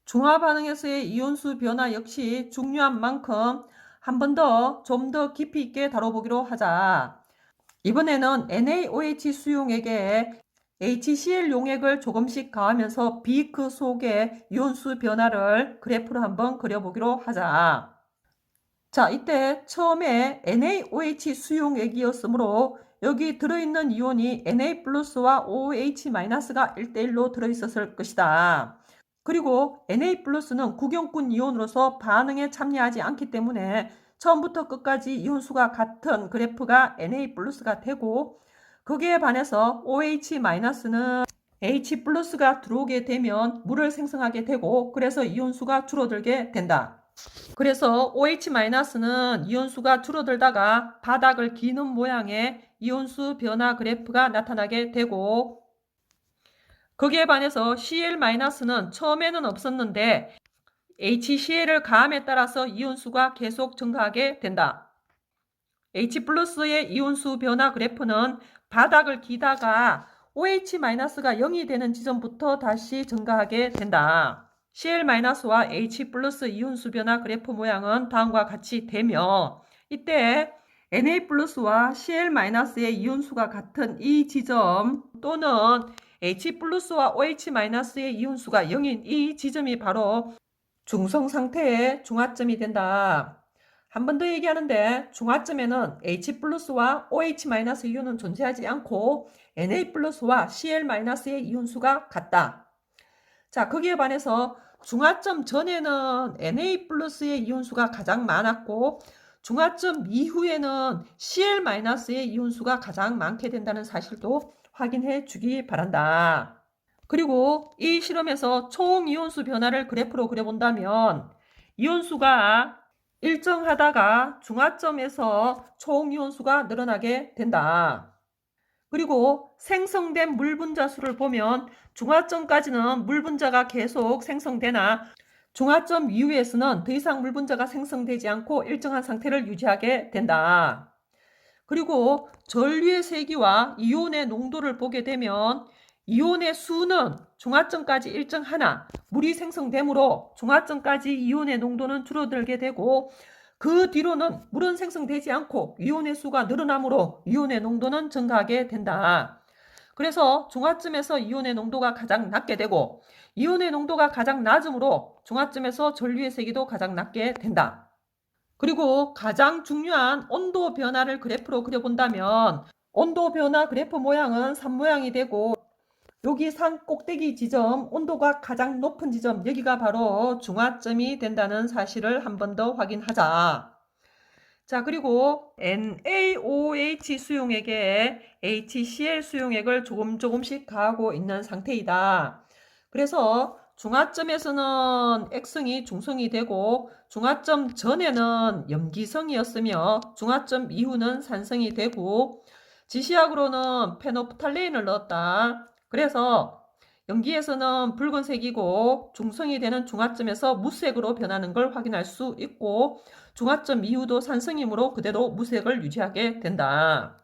중화 반응에서의 이온수 변화 역시 중요한 만큼 한 번 더 좀 더 깊이 있게 다뤄보기로 하자. 이번에는 NaOH 수용액에 HCl 용액을 조금씩 가하면서 비크 속의 이온수 변화를 그래프로 한번 그려보기로 하자. 자, 이때 처음에 NaOH 수용액이었으므로 여기 들어있는 이온이 Na 플러스와 OH-가 1대1로 들어있었을 것이다. 그리고 Na 플러스는 구경꾼 이온으로서 반응에 참여하지 않기 때문에 처음부터 끝까지 이온수가 같은 그래프가 Na 플러스가 되고, 거기에 반해서 OH-는 H 플러스가 들어오게 되면 물을 생성하게 되고, 그래서 이온수가 줄어들게 된다. 그래서 OH-는 이온수가 줄어들다가 바닥을 기는 모양의 이온수 변화 그래프가 나타나게 되고, 거기에 반해서 Cl-는 처음에는 없었는데 HCl을 가함에 따라서 이온수가 계속 증가하게 된다. H+의 이온수 변화 그래프는 바닥을 기다가 OH-가 0이 되는 지점부터 다시 증가하게 된다. Cl-와 H+ 이온수 변화 그래프 모양은 다음과 같이 되며, 이때 Na+와 Cl-의 이온수가 같은 이 지점 또는 H+와 OH-의 이온수가 0인 이 지점이 바로 중성 상태의 중화점이 된다. 한 번 더 얘기하는데, 중화점에는 H+와 OH- 이온은 존재하지 않고 Na+와 Cl-의 이온수가 같다. 자, 거기에 반해서 중화점 전에는 Na+의 이온수가 가장 많았고, 중화점 이후에는 Cl-의 이온수가 가장 많게 된다는 사실도 확인해 주기 바란다. 그리고 이 실험에서 총 이온수 변화를 그래프로 그려본다면 이온수가 일정하다가 중화점에서 총 이온수가 늘어나게 된다. 그리고 생성된 물 분자 수를 보면 중화점까지는 물 분자가 계속 생성되나 중화점 이후에서는 더 이상 물 분자가 생성되지 않고 일정한 상태를 유지하게 된다. 그리고 전류의 세기와 이온의 농도를 보게 되면 이온의 수는 중화점까지 일정하나 물이 생성되므로 중화점까지 이온의 농도는 줄어들게 되고, 그 뒤로는 물은 생성되지 않고 이온의 수가 늘어나므로 이온의 농도는 증가하게 된다. 그래서 중화점에서 이온의 농도가 가장 낮게 되고, 이온의 농도가 가장 낮으므로 중화점에서 전류의 세기도 가장 낮게 된다. 그리고 가장 중요한 온도 변화를 그래프로 그려본다면 온도 변화 그래프 모양은 산 모양이 되고, 여기 산 꼭대기 지점, 온도가 가장 높은 지점, 여기가 바로 중화점이 된다는 사실을 한 번 더 확인하자. 자, 그리고 NaOH 수용액에 HCl 수용액을 조금씩 가하고 있는 상태이다. 그래서 중화점에서는 X성이 중성이 되고, 중화점 전에는 염기성이었으며 중화점 이후는 산성이 되고, 지시약으로는 페노프탈레인을 넣었다. 그래서 염기에서는 붉은색이고 중성이 되는 중화점에서 무색으로 변하는 걸 확인할 수 있고, 중화점 이후도 산성이므로 그대로 무색을 유지하게 된다.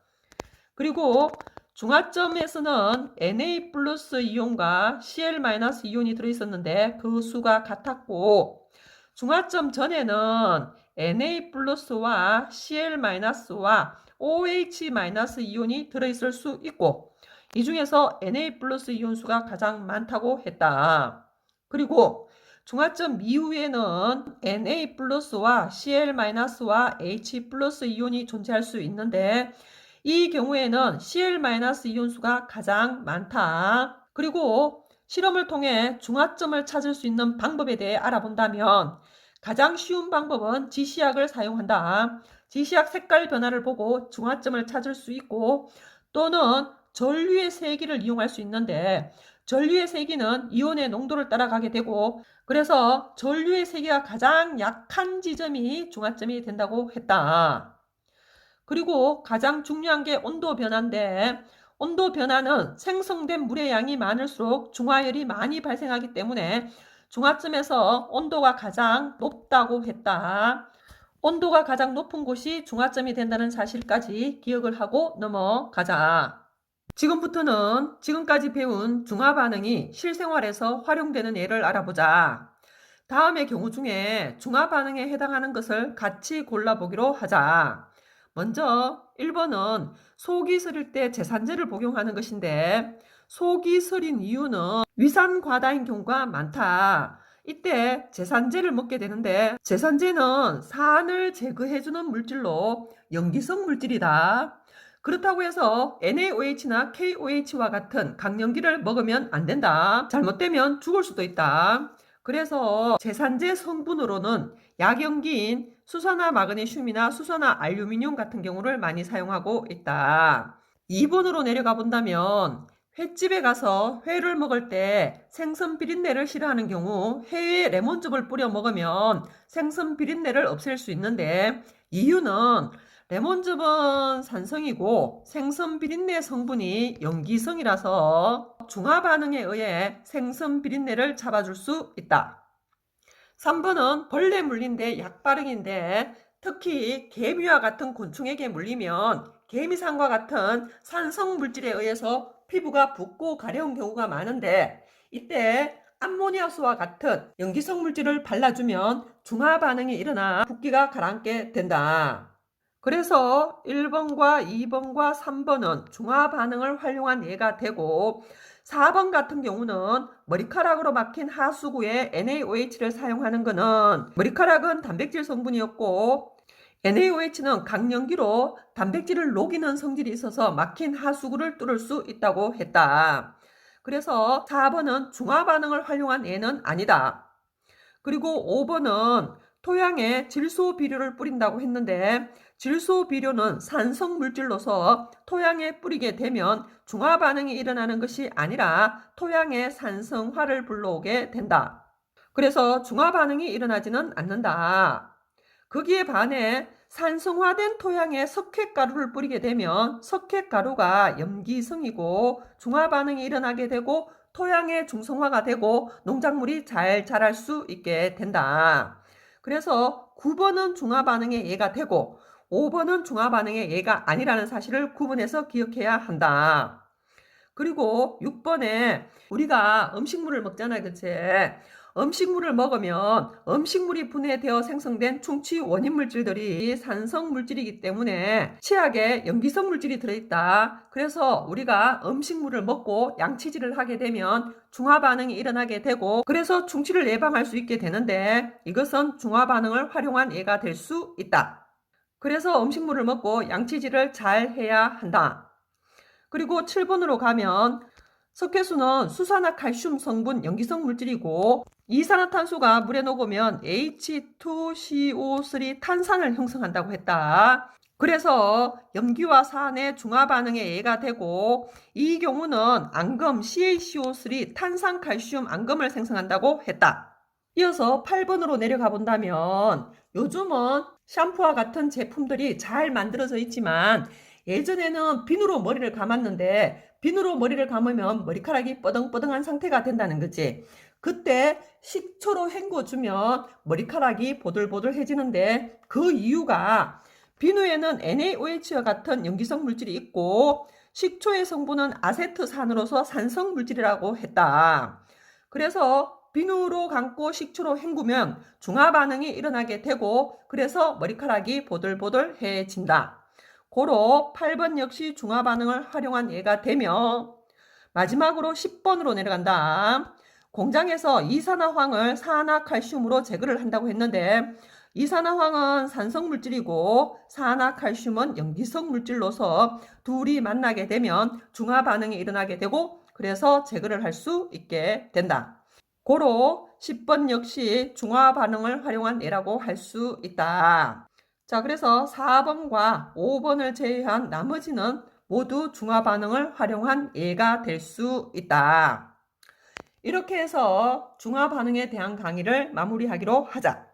그리고 중화점에서는 Na 플러스 이온과 Cl 마이너스 이온이 들어있었는데 그 수가 같았고, 중화점 전에는 Na 플러스와 Cl 마이너스와 OH 마이너스 이온이 들어있을 수 있고, 이 중에서 Na 플러스 이온 수가 가장 많다고 했다. 그리고 중화점 이후에는 Na 플러스와 Cl 마이너스와 H 플러스 이온이 존재할 수 있는데, 이 경우에는 Cl 마이너스 이온 수가 가장 많다. 그리고 실험을 통해 중화점을 찾을 수 있는 방법에 대해 알아본다면 가장 쉬운 방법은 지시약을 사용한다. 지시약 색깔 변화를 보고 중화점을 찾을 수 있고, 또는 전류의 세기를 이용할 수 있는데, 전류의 세기는 이온의 농도를 따라가게 되고, 그래서 전류의 세기가 가장 약한 지점이 중화점이 된다고 했다. 그리고 가장 중요한 게 온도 변화인데, 온도 변화는 생성된 물의 양이 많을수록 중화열이 많이 발생하기 때문에 중화점에서 온도가 가장 높다고 했다. 온도가 가장 높은 곳이 중화점이 된다는 사실까지 기억을 하고 넘어가자. 지금부터는 지금까지 배운 중화 반응이 실생활에서 활용되는 예를 알아보자. 다음의 경우 중에 중화 반응에 해당하는 것을 같이 골라보기로 하자. 먼저 1번은 속이 서릴 때 제산제를 복용하는 것인데, 속이 서린 이유는 위산과다인 경우가 많다. 이때 제산제를 먹게 되는데, 제산제는 산을 제거해주는 물질로 염기성 물질이다. 그렇다고 해서 NaOH나 KOH와 같은 강염기를 먹으면 안 된다. 잘못되면 죽을 수도 있다. 그래서 제산제 성분으로는 약염기인 수산화 마그네슘이나 수산화 알루미늄 같은 경우를 많이 사용하고 있다. 2번으로 내려가 본다면, 횟집에 가서 회를 먹을 때 생선 비린내를 싫어하는 경우 회에 레몬즙을 뿌려 먹으면 생선 비린내를 없앨 수 있는데, 이유는 레몬즙은 산성이고 생선 비린내 성분이 염기성이라서 중화 반응에 의해 생선 비린내를 잡아줄 수 있다. 3번은 벌레 물린데 약반응인데, 특히 개미와 같은 곤충에게 물리면 개미산과 같은 산성 물질에 의해서 피부가 붓고 가려운 경우가 많은데, 이때 암모니아수와 같은 염기성 물질을 발라주면 중화 반응이 일어나 붓기가 가라앉게 된다. 그래서 1번과 2번과 3번은 중화 반응을 활용한 예가 되고, 4번 같은 경우는 머리카락으로 막힌 하수구에 NaOH를 사용하는 것은 머리카락은 단백질 성분이었고 NaOH는 강염기로 단백질을 녹이는 성질이 있어서 막힌 하수구를 뚫을 수 있다고 했다. 그래서 4번은 중화 반응을 활용한 예는 아니다. 그리고 5번은 토양에 질소 비료를 뿌린다고 했는데, 질소 비료는 산성 물질로서 토양에 뿌리게 되면 중화 반응이 일어나는 것이 아니라 토양에 산성화를 불러오게 된다. 그래서 중화 반응이 일어나지는 않는다. 거기에 반해 산성화된 토양에 석회가루를 뿌리게 되면 석회가루가 염기성이고 중화 반응이 일어나게 되고 토양의 중성화가 되고 농작물이 잘 자랄 수 있게 된다. 그래서 9번은 중화 반응의 예가 되고 5번은 중화 반응의 예가 아니라는 사실을 구분해서 기억해야 한다. 그리고 6번에 우리가 음식물을 먹잖아요, 그치? 음식물을 먹으면 음식물이 분해되어 생성된 충치 원인 물질들이 산성 물질이기 때문에 치약에 염기성 물질이 들어있다. 그래서 우리가 음식물을 먹고 양치질을 하게 되면 중화 반응이 일어나게 되고, 그래서 충치를 예방할 수 있게 되는데, 이것은 중화 반응을 활용한 예가 될 수 있다. 그래서 음식물을 먹고 양치질을 잘 해야 한다. 그리고 7번으로 가면, 석회수는 수산화칼슘 성분 염기성 물질이고, 이산화탄소가 물에 녹으면 H2CO3 탄산을 형성한다고 했다. 그래서 염기와 산의 중화 반응에 예가 되고, 이 경우는 앙금 CaCO3 탄산칼슘 앙금을 생성한다고 했다. 이어서 8번으로 내려가 본다면, 요즘은 샴푸와 같은 제품들이 잘 만들어져 있지만 예전에는 비누로 머리를 감았는데, 비누로 머리를 감으면 머리카락이 뻐덩뻐덩한 상태가 된다는 거지. 그때 식초로 헹궈주면 머리카락이 보들보들해지는데, 그 이유가 비누에는 NaOH와 같은 염기성 물질이 있고 식초의 성분은 아세트산으로서 산성 물질이라고 했다. 그래서 비누로 감고 식초로 헹구면 중화 반응이 일어나게 되고, 그래서 머리카락이 보들보들해진다. 고로 8번 역시 중화 반응을 활용한 예가 되며, 마지막으로 10번으로 내려간다. 공장에서 이산화황을 산화칼슘으로 제거를 한다고 했는데, 이산화황은 산성 물질이고 산화칼슘은 염기성 물질로서 둘이 만나게 되면 중화 반응이 일어나게 되고, 그래서 제거를 할 수 있게 된다. 고로 10번 역시 중화 반응을 활용한 예라고 할 수 있다. 자, 그래서 4번과 5번을 제외한 나머지는 모두 중화 반응을 활용한 예가 될 수 있다. 이렇게 해서 중화 반응에 대한 강의를 마무리하기로 하자.